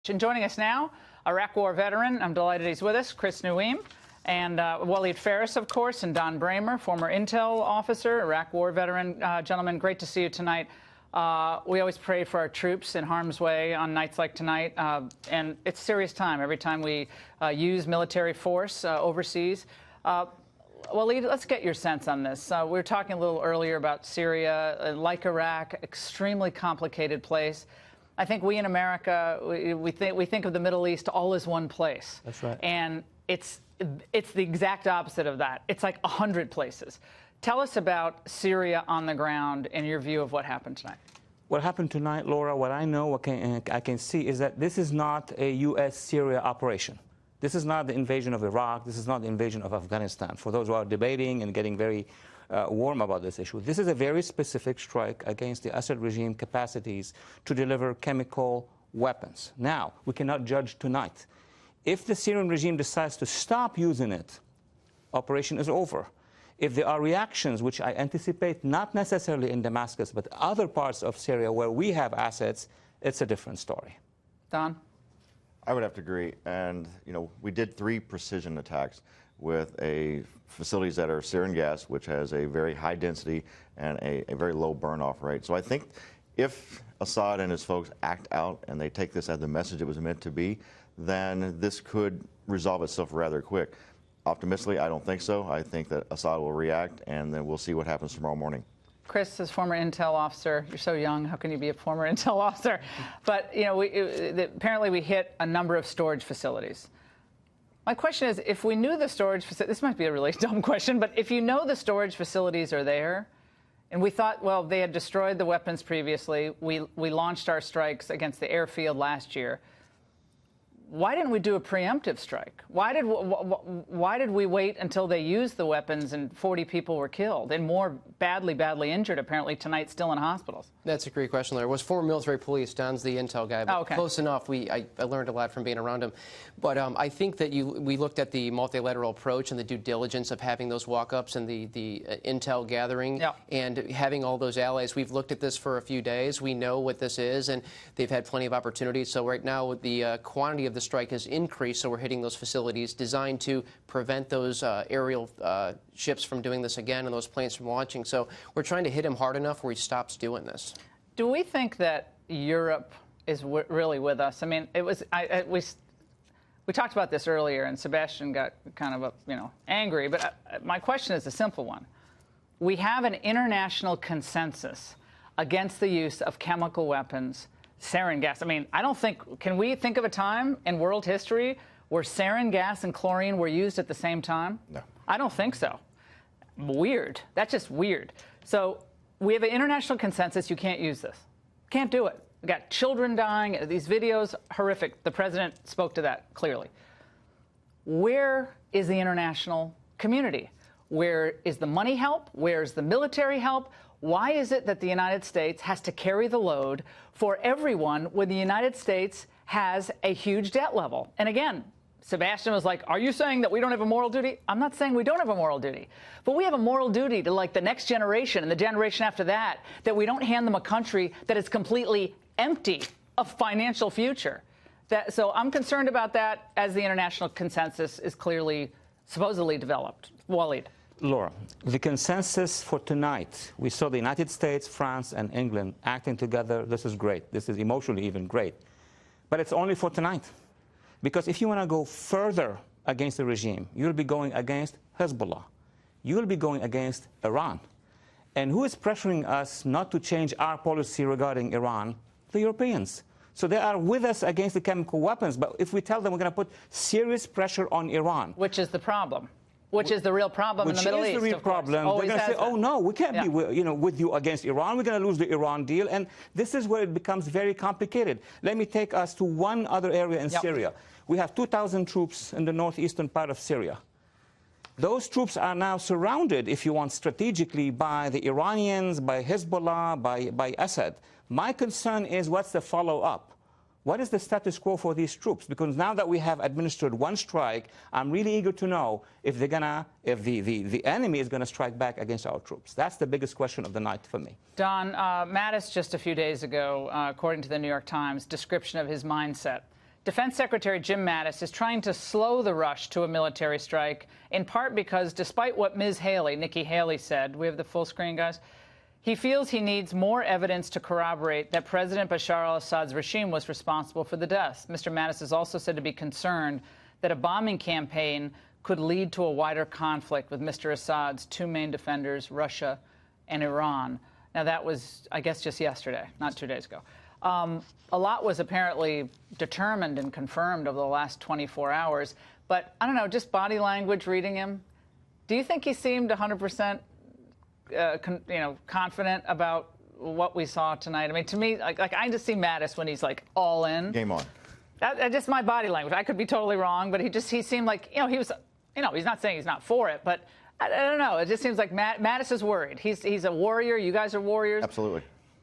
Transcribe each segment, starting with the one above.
And joining us now, Iraq War veteran, I'm delighted he's with us, Chris Nuim, and Walid Phares, of course, and Don Bramer, former intel officer, Iraq War veteran. Gentlemen, great to see you tonight. We always pray for our troops in harm's way on nights like tonight, and it's serious time every time we use military force overseas. Walid, let's get your sense on this. We were talking a little earlier about Syria, like Iraq, extremely complicated place. I think we in America, we think of the Middle East all as one place. That's right. And it's the exact opposite of that. It's like 100 places. Tell us about Syria on the ground and your view of what happened tonight. What happened tonight, Laura, what I know, I can see is that this is not a U.S.-Syria operation. This is not the invasion of Iraq. This is not the invasion of Afghanistan. For those who are debating and getting very warm about this issue, this is a very specific strike against the Assad regime capacities to deliver chemical weapons. Now, we cannot judge tonight. If the Syrian regime decides to stop using it, operation is over. If there are reactions, which I anticipate not necessarily in Damascus, but other parts of Syria where we have assets, it's a different story. Don? I would have to agree. And, you know, we did 3 precision attacks with facilities that are Syrian gas, which has a very high density and a very low burn-off rate. So I think if Assad and his folks act out and they take this as the message it was meant to be, then this could resolve itself rather quick. Optimistically, I don't think so. I think that Assad will react, and then we'll see what happens tomorrow morning. Chris, as former intel officer, you're so young, how can you be a former intel officer? But, you know, apparently we hit a number of storage facilities. My question is, if we knew the storage facilities, this might be a really dumb question, but if you know the storage facilities are there, and we thought, well, they had destroyed the weapons previously, we launched our strikes against the airfield last year, why didn't we do a preemptive strike? Why did we wait until they used the weapons and 40 people were killed and more badly injured, apparently, tonight still in hospitals? That's a great question, Larry. It was former military police. Don's the intel guy, but okay. Close enough. I learned a lot from being around him. But I think that we looked at the multilateral approach and the due diligence of having those walk-ups and the intel gathering and having all those allies. We've looked at this for a few days. We know what this is, and they've had plenty of opportunities. So right now, the quantity of the strike has increased, so we're hitting those facilities designed to prevent those aerial ships from doing this again and those planes from launching. So we're trying to hit him hard enough where he stops doing this. Do we think that Europe is really with us? I mean, we talked about this earlier, and Sebastian got kind of angry. But my question is a simple one. We have an international consensus against the use of chemical weapons, sarin gas. I mean, can we think of a time in world history where sarin gas and chlorine were used at the same time? No. I don't think so. Weird. That's just weird. So we have an international consensus. You can't use this. Can't do it. We got children dying. These videos, horrific. The president spoke to that clearly. Where is the international community? Where is the money help? Where's the military help? Why is it that the United States has to carry the load for everyone when the United States has a huge debt level? And again, Sebastian was like, are you saying that we don't have a moral duty? I'm not saying we don't have a moral duty, but we have a moral duty to, like, the next generation and the generation after that we don't hand them a country that is completely empty of financial future. So I'm concerned about that as the international consensus is clearly, supposedly developed. Walid. Laura, the consensus for tonight, we saw the United States, France, and England acting together. This is great. This is emotionally even great. But it's only for tonight. Because if you want to go further against the regime, you'll be going against Hezbollah. You'll be going against Iran. And who is pressuring us not to change our policy regarding Iran? The Europeans. So they are with us against the chemical weapons. But if we tell them we're going to put serious pressure on Iran. Which is the problem. Which is the real problem in the Middle East. Which is the real problem. They're going to say, oh, no, we can't be with you against Iran. We're going to lose the Iran deal. And this is where it becomes very complicated. Let me take us to one other area in Syria. We have 2,000 troops in the northeastern part of Syria. Those troops are now surrounded, if you want, strategically by the Iranians, by Hezbollah, by Assad. My concern is what's the follow-up? What is the status quo for these troops? Because now that we have administered one strike, I'm really eager to know if the enemy is going to strike back against our troops. That's the biggest question of the night for me. Don, Mattis just a few days ago, according to the New York Times, description of his mindset. Defense Secretary Jim Mattis is trying to slow the rush to a military strike, in part because despite what Ms. Haley, Nikki Haley, said, we have the full screen, guys, he feels he needs more evidence to corroborate that President Bashar al-Assad's regime was responsible for the deaths. Mr. Mattis is also said to be concerned that a bombing campaign could lead to a wider conflict with Mr. Assad's two main defenders, Russia and Iran. Now, that was, I guess, just yesterday, not 2 days ago. A lot was apparently determined and confirmed over the last 24 hours. But, I don't know, just body language, reading him, do you think he seemed 100% confident about what we saw tonight? I mean, to me, like I just see Mattis when he's, like, all in. Game on. That's just my body language. I could be totally wrong, but he seemed like, he was, he's not saying he's not for it, but I don't know. It just seems like Mattis is worried. He's a warrior. You guys are warriors. Absolutely.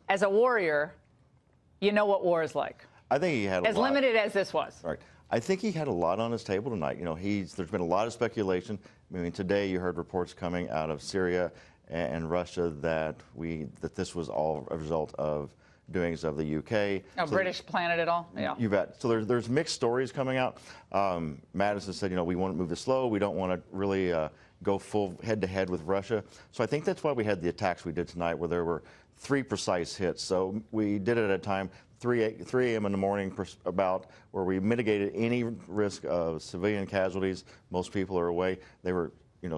As a warrior, you know what war is like. I think he had a lot. As limited as this was. Right. I think he had a lot on his table tonight. There's been a lot of speculation. I mean, today you heard reports coming out of Syria and Russia that this was all a result of doings of the UK. Oh, so British planted it all? Yeah. You bet. So there's mixed stories coming out. Mattis has said, we want to move this slow. We don't want to really go full head-to-head with Russia. So I think that's why we had the attacks we did tonight, where there were 3 precise hits. So we did it at a time, 3 a.m. in the morning, where we mitigated any risk of civilian casualties. Most people are away. They were,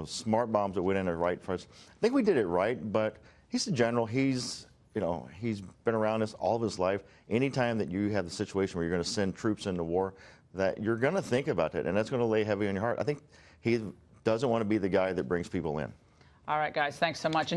smart bombs that went in there right first. I think we did it right, but he's a general. He's been around us all of his life. Anytime that you have the situation where you're going to send troops into war, that you're going to think about it, and that's going to lay heavy on your heart. I think he doesn't want to be the guy that brings people in. All right, guys, thanks so much.